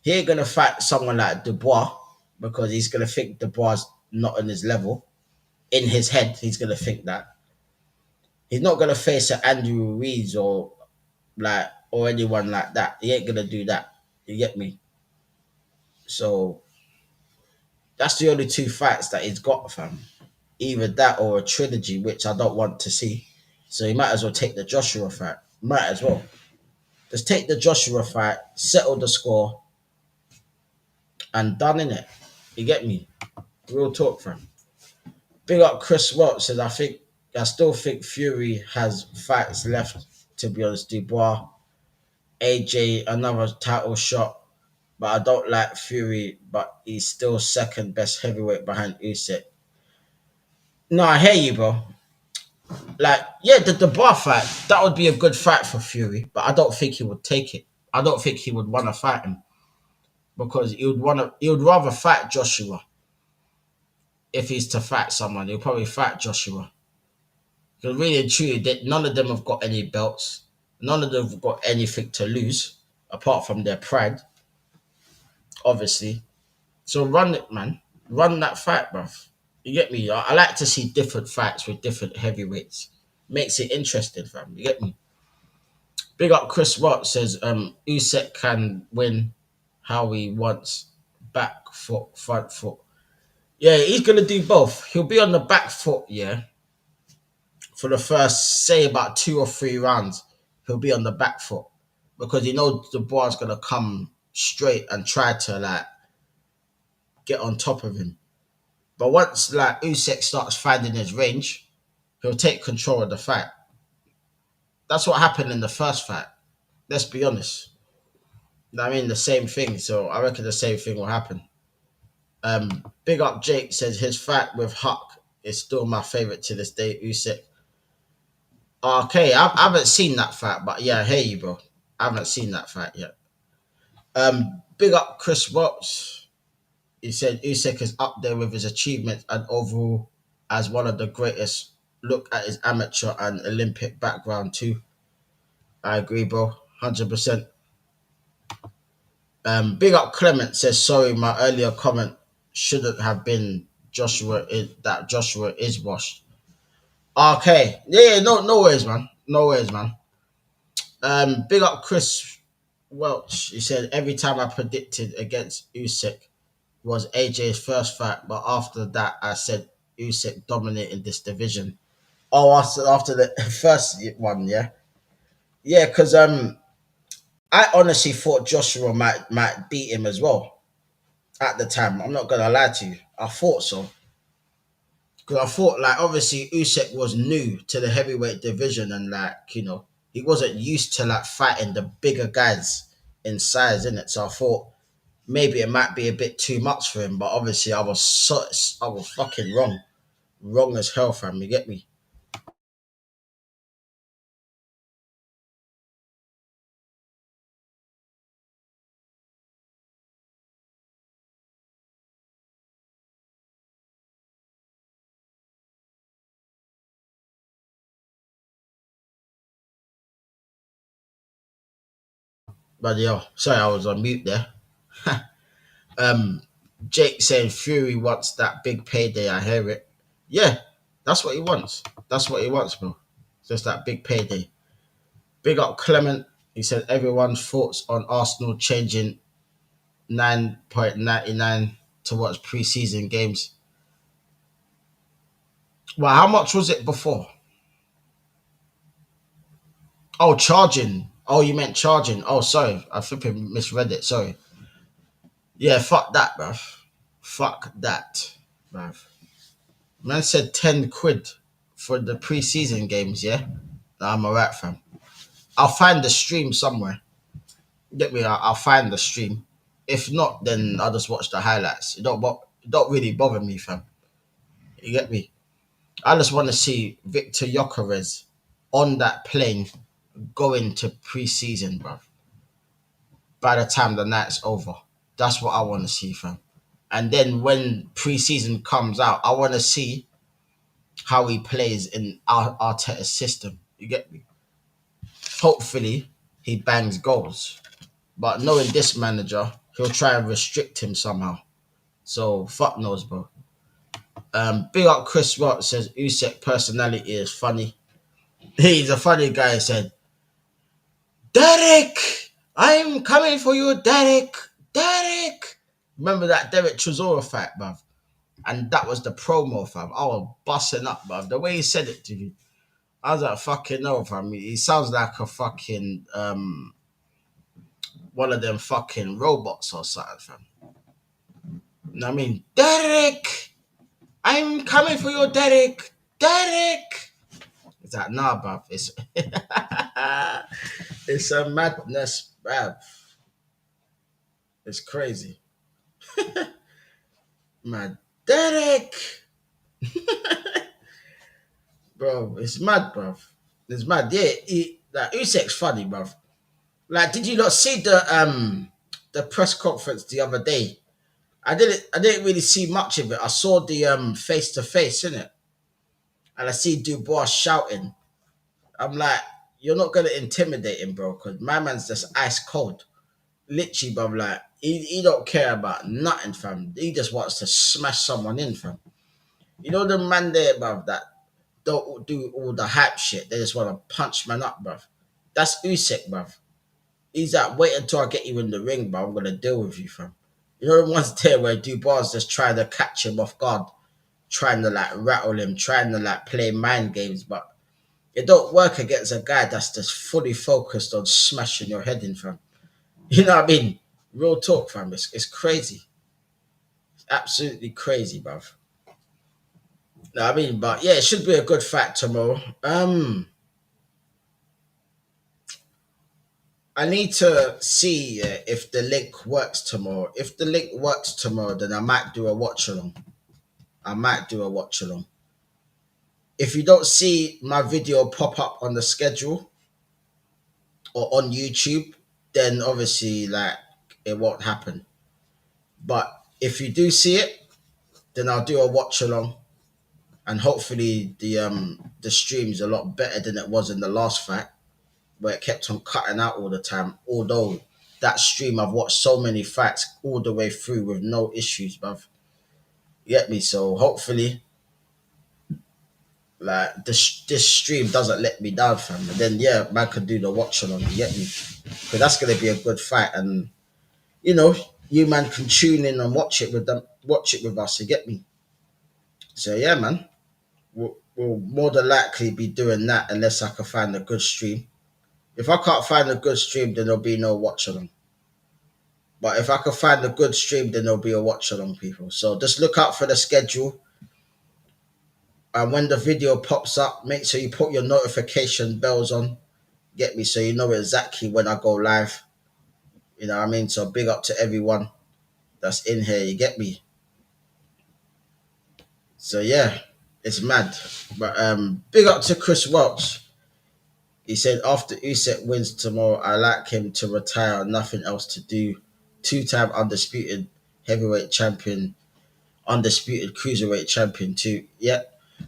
He ain't gonna fight someone like Dubois because he's gonna think Dubois is not on his level. In his head, he's gonna think that. He's not gonna face an Andrew Ruiz or anyone like that. He ain't gonna do that. You get me? So that's the only two fights that he's got, fam. Either that or a trilogy, which I don't want to see. So he might as well take the Joshua fight. Might as well. Just take the Joshua fight, settle the score, and done in it. You get me? Real talk, fam. Big up Chris Welch says, I still think Fury has fights left, to be honest. Dubois, AJ, another title shot. But I don't like Fury, but he's still second best heavyweight behind Usyk. No, I hear you, bro. Like, yeah, the bar fight, that would be a good fight for Fury, but I don't think he would take it. I don't think he would want to fight him because he would rather fight Joshua. If he's to fight someone, he'll probably fight Joshua. Because really and truly, none of them have got any belts. None of them have got anything to lose apart from their pride, obviously. So run it, man. Run that fight, bruv. You get me? I like to see different fights with different heavyweights. Makes it interesting, fam. You get me? Big up Chris Watt says Usyk can win how he wants. Back foot, front foot. Yeah, he's gonna do both. He'll be on the back foot, yeah. For the first, say about 2 or 3 rounds, he'll be on the back foot. Because he knows the bar's gonna come straight and try to get on top of him. But once Usyk starts finding his range, he'll take control of the fight. That's what happened in the first fight. Let's be honest. I mean, the same thing. So I reckon the same thing will happen. Big up Jake says his fight with Huck is still my favorite to this day. Usyk. Okay, I haven't seen that fight, but yeah, I hear you, bro. I haven't seen that fight yet. Big up Chris Watts. He said Usyk is up there with his achievements and overall as one of the greatest look at his amateur and Olympic background too. I agree, bro. 100%. Big up Clement says sorry, my earlier comment shouldn't have been that Joshua is washed. Okay, yeah, no, no worries, man. No worries, man. Big up Chris Welch. He said every time I predicted against Usyk was AJ's first fight, but after that I said Usyk dominating this division. Oh, after the first one, yeah, yeah, because I honestly thought Joshua might beat him as well at the time. I'm not gonna lie to you, I thought so because I thought like obviously Usyk was new to the heavyweight division and like he wasn't used to like fighting the bigger guys in size, in it. So I thought maybe it might be a bit too much for him, but obviously I was fucking wrong as hell, fam. You get me? But yo, sorry, I was on mute there. um, Jake saying Fury wants that big payday. I hear it. Yeah, that's what he wants. That's what he wants, bro. Just that big payday. Big up Clement. He said everyone's thoughts on Arsenal changing 9.99 towards preseason games. Well, how much was it before? Oh, charging. Oh, you meant charging. Oh, sorry. I flipping misread it. Sorry. Yeah, fuck that, bruv. Fuck that, bruv. Man said 10 quid for the preseason games, yeah? Nah, I'm alright, fam. I'll find the stream somewhere. Get me? I'll find the stream. If not, then I'll just watch the highlights. It don't really bother me, fam. You get me? I just want to see Victor Yokerez on that plane going to preseason, bruv. By the time the night's over. That's what I want to see, fam. And then when preseason comes out, I want to see how he plays in Arteta's system. You get me? Hopefully, he bangs goals. But knowing this manager, he'll try and restrict him somehow. So fuck knows, bro. Big up Chris Watt says Usyk personality is funny. He's a funny guy. He said, Derek, I'm coming for you, Derek. Derek. Remember that Derek Chisora fight, bruv? And that was the promo, fam. I was busting up, bruv. The way he said it to me, I was like, fucking no, fam. He sounds like a fucking one of them fucking robots or something, fam. You know what I mean? Derek, I'm coming for you, Derek. Derek. It's like, nah, bruv. It's it's a madness, bruv. It's crazy. Mad. Derek. Bro, it's mad, bruv. It's mad. Yeah, like Usyk's funny, bruv. Like, did you not see the press conference the other day? I didn't really see much of it. I saw the face to face in it, and I see Dubois shouting. I'm like, you're not gonna intimidate him, bro, because my man's just ice cold. Literally, bro. Like he don't care about nothing, fam. He just wants to smash someone in, fam. You know the man there, bro, that don't do all the hype shit. They just want to punch man up, bro. That's Usyk, bro. He's like, wait until I get you in the ring, bro. I'm gonna deal with you, fam. You know the ones there where Dubois just trying to catch him off guard, trying to like rattle him, trying to like play mind games, but it don't work against a guy that's just fully focused on smashing your head in, fam. You know what I mean? Real talk, fam. It's crazy. It's absolutely crazy, bruv. No, I mean, but yeah, it should be a good fight tomorrow. I need to see if the link works tomorrow. If the link works tomorrow, then I might do a watch along. I might do a watch along. If you don't see my video pop up on the schedule or on YouTube, then obviously like it won't happen. But if you do see it, then I'll do a watch along. and hopefully the stream's a lot better than it was in the last fight, where it kept on cutting out all the time. Although that stream, I've watched so many fights all the way through with no issues, bruv. You get me? So hopefully, like this stream doesn't let me down, fam. And then yeah, man could do the watch along. You get me? Because that's gonna be a good fight, and you know, you man can tune in and watch it with them, watch it with us. You get me? So yeah, man, we'll more than likely be doing that unless I can find a good stream. If I can't find a good stream, then there'll be no watch along. But if I can find a good stream, then there'll be a watch along, people. So just look out for the schedule. And when the video pops up, make sure you put your notification bells on. Get me? So you know exactly when I go live. You know what I mean? So big up to everyone that's in here. You get me? So yeah, it's mad. But big up to Chris Welch. He said after Usyk wins tomorrow, I like him to retire. Nothing else to do. Two-time undisputed heavyweight champion, undisputed cruiserweight champion too. Yeah.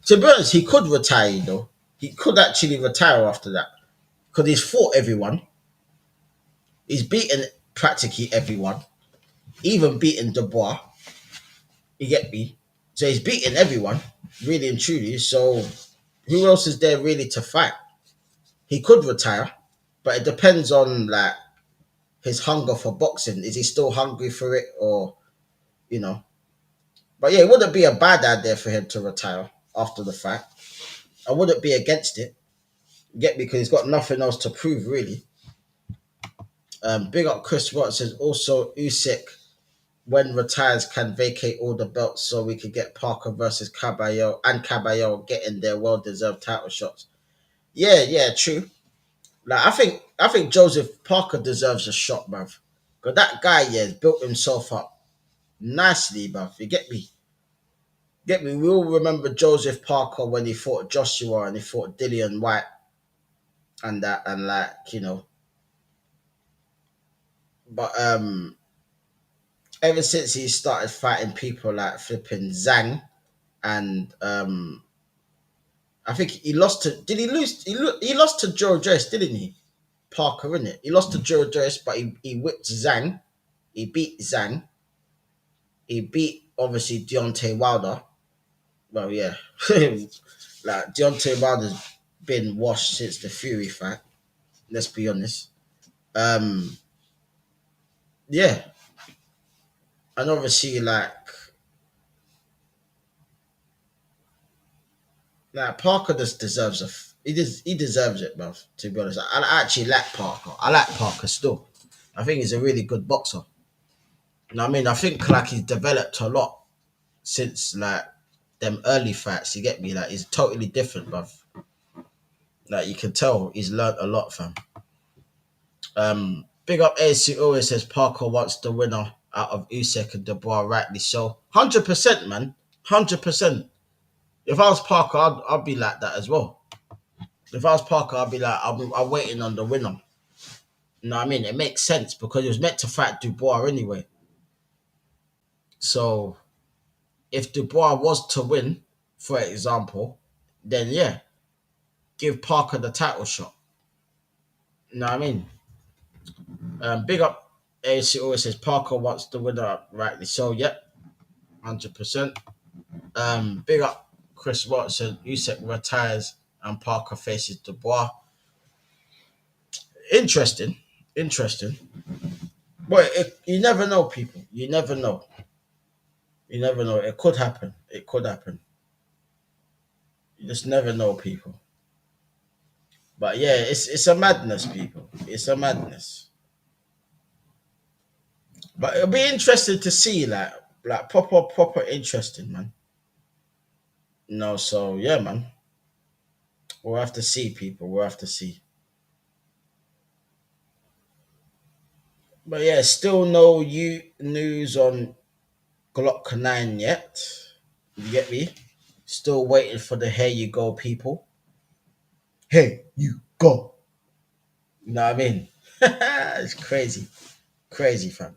To be honest, he could retire. You know, he could actually retire after that because he's fought everyone. He's beaten practically everyone, even beaten Dubois. You get me? So he's beaten everyone, really and truly. So who else is there really to fight? He could retire, but it depends on like his hunger for boxing. Is he still hungry for it, or you know? But yeah, it wouldn't be a bad idea for him to retire after the fight. I wouldn't be against it. Get me? Because he's got nothing else to prove, really. Big up Chris Watt says also Usyk when retires can vacate all the belts so we could get Parker versus Caballero and Caballero getting their well deserved title shots. Yeah, yeah, true. Like I think Joseph Parker deserves a shot, bruv. Cause that guy, yeah, has built himself up nicely, bruv. You get me? Get me? We all remember Joseph Parker when he fought Joshua and he fought Dillian White and that and like, you know. But ever since he started fighting people like flipping Zhang and I think he lost to did he lose he lost to Joe Joyce, didn't he? Parker, in it. He lost to Joe Joyce, but he whipped Zhang. He beat Zhang. He beat obviously Deontay Wilder. Well, yeah. Like Deontay Wilder's been washed since the Fury fight. Let's be honest. Um, yeah, and obviously like Parker just deserves he deserves it, bruv. To be honest, I actually like Parker. I like Parker still. I think he's a really good boxer. You know what I mean? I think like he's developed a lot since like them early fights. You get me? Like he's totally different, bruv. Like you can tell he's learned a lot, fam. Big up AC always says Parker wants the winner out of Usyk and Dubois, rightly so. 100%, man. 100%. If I was Parker, I'd be like that as well. If I was Parker, I'd be like, I'm waiting on the winner. You know what I mean? It makes sense because he was meant to fight Dubois anyway. So if Dubois was to win, for example, then yeah, give Parker the title shot. You know what I mean? Big up AC always says Parker wants the winner, rightly so. Yep, 100%. Big up Chris Watson. Usyk retires and Parker faces Dubois. Interesting, interesting. But you never know, people. You never know. You never know. It could happen. It could happen. You just never know, people. But yeah, it's a madness, people. It's a madness. But it'll be interesting to see, like proper interesting, man. No, so yeah, man. We'll have to see, people. We'll have to see. But yeah, still no news on Glock 9 yet. You get me? Still waiting for the here you go, people. Hey, you go. You know what I mean? It's crazy. Crazy, fam.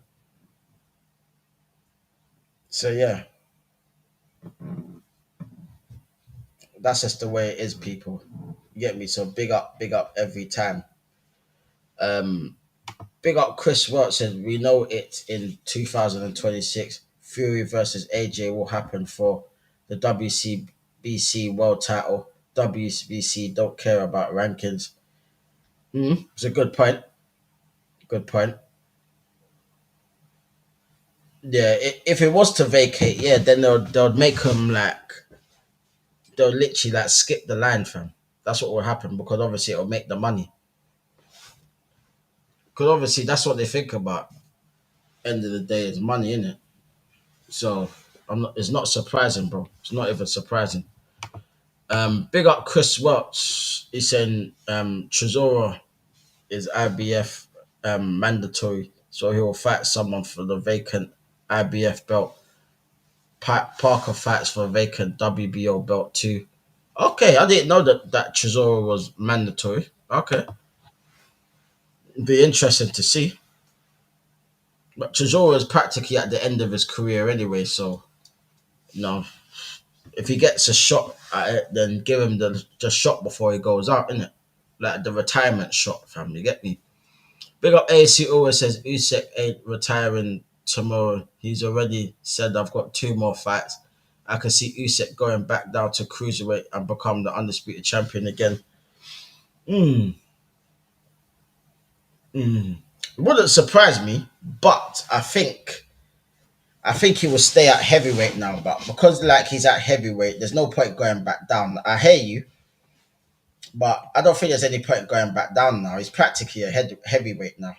So yeah. That's just the way it is, people. You get me? So big up every time. Um, Big up Chris Rock said, we know it in 2026. Fury versus AJ will happen for the WCBC world title. WCBC don't care about rankings. It's a good point. Good point. Yeah, if it was to vacate, yeah, then they'll make them like, they'll literally like skip the line, fam. That's what will happen because obviously it'll make the money. Because obviously that's what they think about. End of the day, it's money, innit? So it's not surprising, bro. It's not even surprising. Big up Chris Watts. He's saying Chisora is IBF mandatory, so he will fight someone for the vacant IBF belt. Parker fights for vacant WBO belt too. Okay, I didn't know that Chisora was mandatory. Okay, be interesting to see. But Chisora is practically at the end of his career anyway, so you know if he gets a shot at it, then give him the shot before he goes out, innit? Like the retirement shot, fam. You get me? Big up AAC always says Usyk ain't retiring tomorrow. He's already said I've got two more fights. I can see Usyk going back down to cruiserweight and become the undisputed champion again. Mm, mm. It wouldn't surprise me, but I think he will stay at heavyweight now. But because like he's at heavyweight, there's no point going back down. I hear you, but I don't think there's any point going back down now. He's practically a heavyweight now.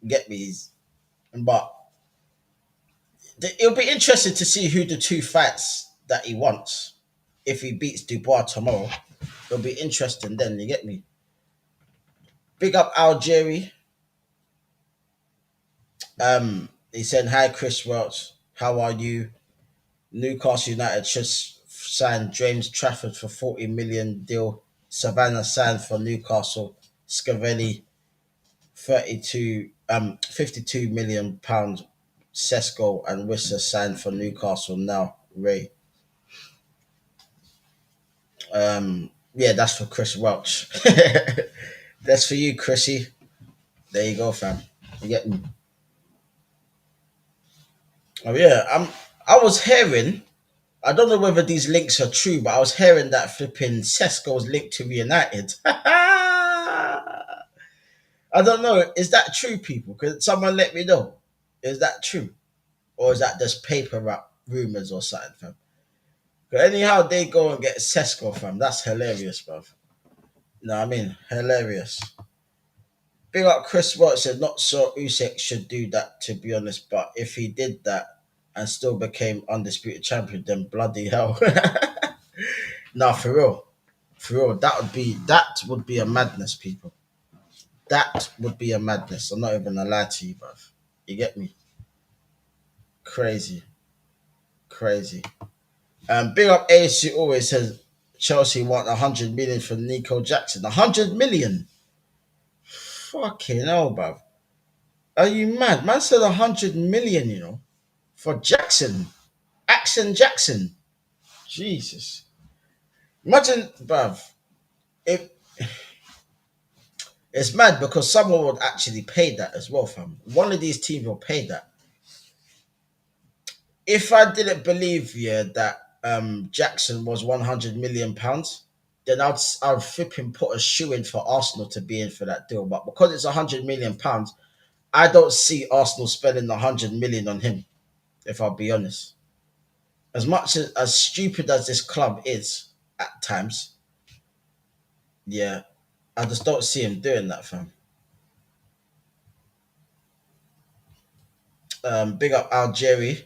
Get me? But it'll be interesting to see who the two fights that he wants. If he beats Dubois tomorrow, it'll be interesting then. You get me? Big up Algeria. He said, "Hi Chris Welch, how are you? Newcastle United just signed James Trafford for 40 million deal. Savannah signed for Newcastle. Scavelli 52 million pounds. Sesko and Wissa signed for Newcastle now. Ray. Yeah, that's for Chris Welch. That's for you, Chrissy. There you go, fam. You get me? Oh yeah, I was hearing. I don't know whether these links are true, but I was hearing that flipping Sesko's linked to United. I don't know. Is that true, people? Could someone let me know? Is that true, or is that just paper rap rumors or something, fam? 'Cause anyhow, they go and get Sesko, fam. That's hilarious, bruv. No, I mean hilarious. Big up Chris Watt said, not sure Usyk should do that, to be honest, but if he did that and still became undisputed champion, then bloody hell. Nah, for real. For real, that would be a madness, people. That would be a madness. I'm not even gonna lie to you, bruv. You get me? Crazy. Crazy. Big up ASU always says Chelsea want 100 million for Nico Jackson. 100 million? Fucking hell, bruv. Are you mad? Man said 100 million, for Jackson. Action Jackson. Jesus. Imagine, bruv, if it's mad because someone would actually pay that as well, fam. One of these teams will pay that. If I didn't believe, yeah, that Jackson was 100 million pounds, then I'd flipping put a shoe in for Arsenal to be in for that deal. But because it's 100 million pounds, I don't see Arsenal spending 100 million on him, if I'll be honest. As much as stupid as this club is at times, yeah, I just don't see him doing that, fam. Big up Algeria.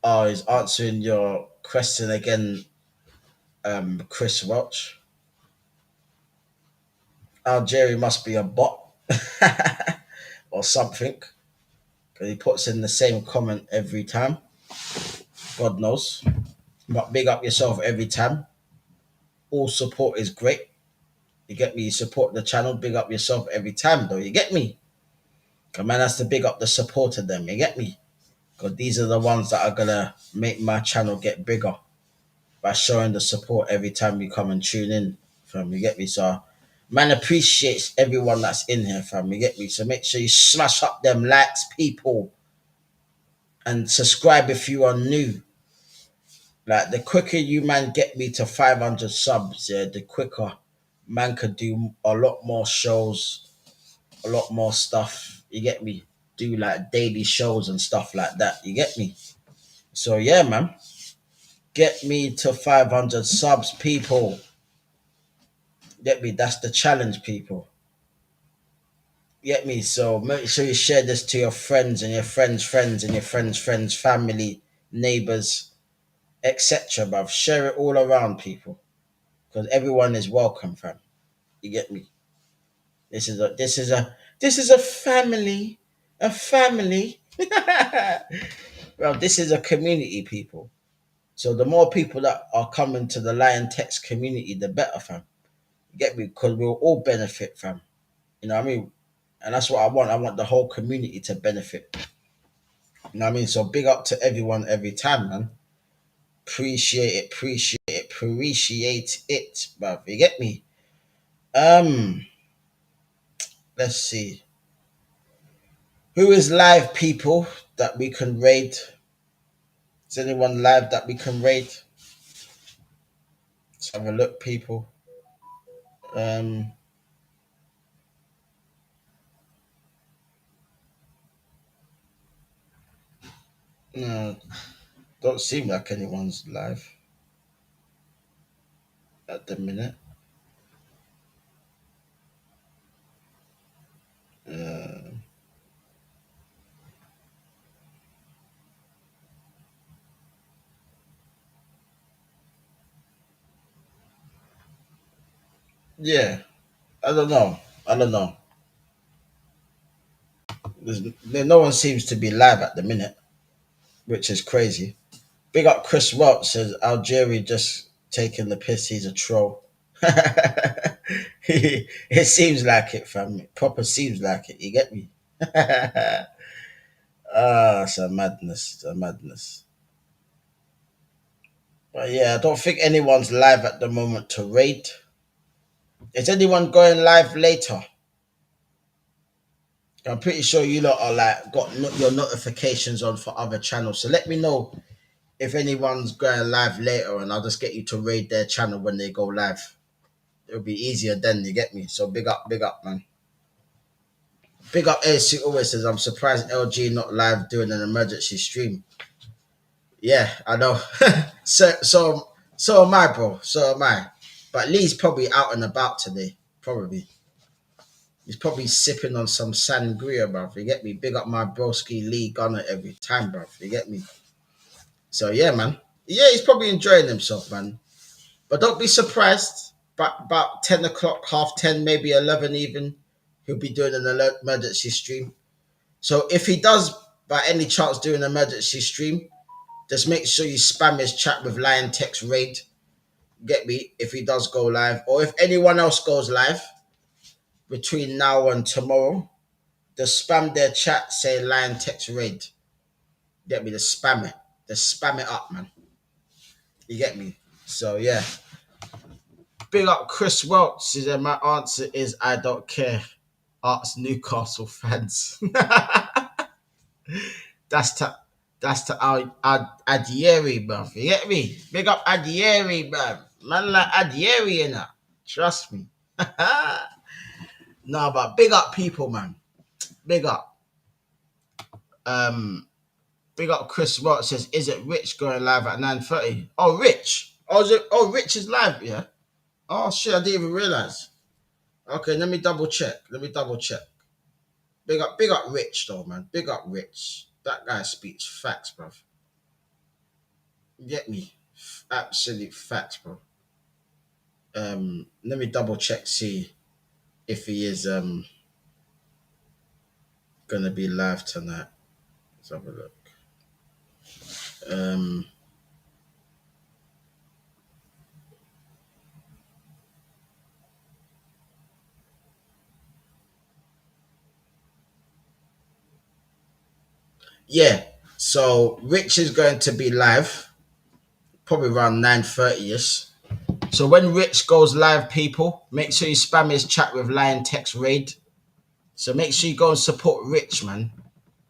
Oh, he's answering your question again, Chris Welch. Algeria must be a bot or something because he puts in the same comment every time. God knows. But big up yourself every time. All support is great. You get me? You support the channel. Big up yourself every time, though. You get me? Because man has to big up the support of them. You get me? Because these are the ones that are going to make my channel get bigger. by showing the support every time you come and tune in, fam. You get me? So, man appreciates everyone that's in here, fam. You get me? So make sure you smash up them likes, people, and subscribe if you are new. Like the quicker you man get me to 500 subs, yeah, the quicker man could do a lot more shows, a lot more stuff. You get me? Do like daily shows and stuff like that. You get me? So yeah, man, get me to 500 subs, people. Get me? That's the challenge, people. Get me? So make sure you share this to your friends and your friends' friends and your friends' family, neighbors, etc. Bruv. Share it all around, people, because everyone is welcome, fam. You get me? This is a family, a family. Well, this is a community, people. So the more people that are coming to the Lion Text community, the better, fam. You get me? Because we'll all benefit, fam. You know what I mean? And that's what I want. I want the whole community to benefit. You know what I mean? So big up to everyone every time, man. Appreciate it, bruv. You get me? Um, let's see. Who is live, people, that we can raid? Is anyone live that we can raid? Let's have a look, people. Um, no, don't seem like anyone's live at the minute. Uh, yeah, I don't know. I don't know. No one seems to be live at the minute, which is crazy. Big up Chris Welch says Algeria just taking the piss. He's a troll. It seems like it, fam. It proper seems like it. You get me? It's a madness. It's a madness. But yeah, I don't think anyone's live at the moment to raid. Is anyone going live later? I'm pretty sure you lot are like got your notifications on for other channels. So let me know if anyone's going live later, and I'll just get you to raid their channel when they go live. It'll be easier then. You get me? So big up, man. Big up AC always says I'm surprised LG not live doing an emergency stream. Yeah, I know. So am I, bro. So am I. But Lee's probably out and about today. Probably. He's probably sipping on some sangria, bruv. You get me? Big up my broski Lee Gunner every time, bruv. You get me? So yeah, man. Yeah, he's probably enjoying himself, man. But don't be surprised. But about 10 o'clock, half 10, maybe 11 even, he'll be doing an alert emergency stream. So if he does, by any chance, do an emergency stream, just make sure you spam his chat with Lion Text Raid. Get me? If he does go live, or if anyone else goes live between now and tomorrow, just spam their chat, say Lion Text Raid. Get me? Just spam it. Just spam it up, man. You get me? So yeah. Big up Chris Welch. Says my answer is I don't care. Arts Newcastle fans. that's to our Adieri, bruv. You get me? Big up Adieri, bruv. Man like Adieri in that. Trust me. No, but big up people, man. Big up. Um, big up Chris Watt says, is it Rich going live at 9:30? Oh, Rich. Rich is live, yeah. Oh shit, I didn't even realise. Okay, let me double check. Big up Rich though, man. Big up Rich. That guy speaks facts, bruv. Get me? Absolute facts, bro. Let me double check, see if he is gonna be live tonight. Let's have a look. Um yeah, so Rich is going to be live. probably around 9:30ish. So when Rich goes live, people, make sure you spam his chat with Lion Text Raid. So make sure you go and support Rich, man.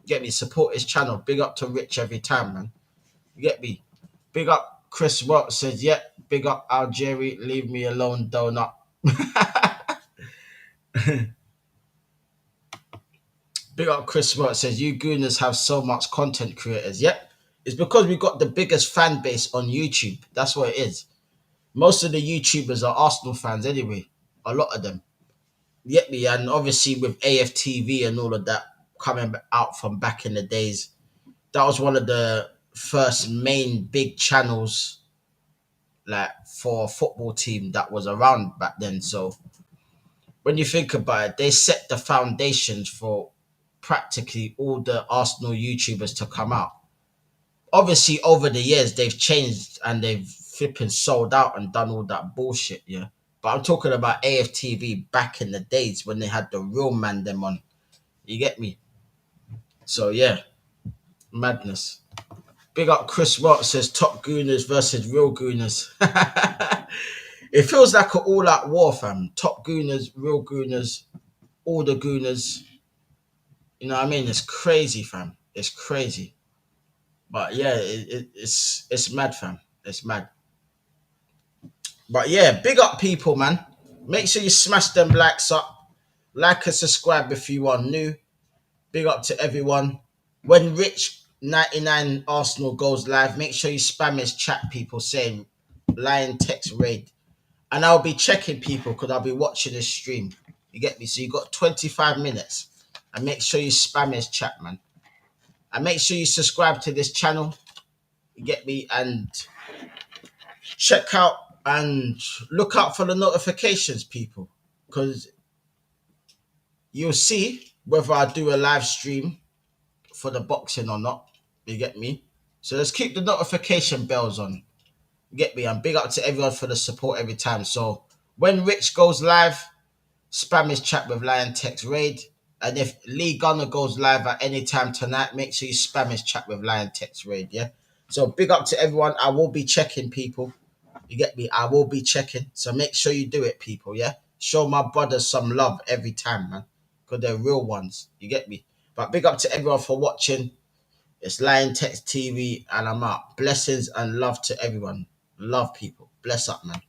Get me? Support his channel. Big up to Rich every time, man. You get me? Big up Chris Watt says, yeah. Big up Algeri. Leave me alone, donut. Big up Chris Watt says, you gooners have so much content creators. Yep. It's because we got the biggest fan base on YouTube. That's what it is. Most of the YouTubers are Arsenal fans anyway. A lot of them. You get me? And obviously with AFTV and all of that coming out from back in the days, that was one of the first main big channels like for a football team that was around back then. So when you think about it, they set the foundations for practically all the Arsenal YouTubers to come out. Obviously, over the years, they've changed and they've flipping sold out and done all that bullshit, yeah. But I'm talking about AFTV back in the days when they had the real man them on. You get me? So yeah, madness. Big up Chris Watt says top gooners versus real gooners. It feels like an all-out war, fam. Top gooners, real gooners, all the gooners. You know what I mean? It's crazy, fam. It's crazy. But yeah, it's mad, fam. It's mad. But yeah, big up people, man. Make sure you smash them likes up. Like and subscribe if you are new. Big up to everyone. When Rich 99 Arsenal goes live, make sure you spam his chat people saying Lion Text Raid. And I'll be checking people because I'll be watching this stream. You get me? So you got 25 minutes. And make sure you spam his chat, man. And make sure you subscribe to this channel. You get me? And check out and look out for the notifications, people. Because you'll see whether I do a live stream for the boxing or not. You get me? So let's keep the notification bells on. You get me? And big up to everyone for the support every time. So when Rich goes live, spam his chat with Lion Text Raid. And if Lee Gunner goes live at any time tonight, make sure you spam his chat with Lion Text Raid, yeah? So big up to everyone. I will be checking, people. You get me? I will be checking. So make sure you do it, people, yeah? Show my brothers some love every time, man. Because they're real ones. You get me? But big up to everyone for watching. It's Lion Text TV and I'm out. Blessings and love to everyone. Love people. Bless up, man.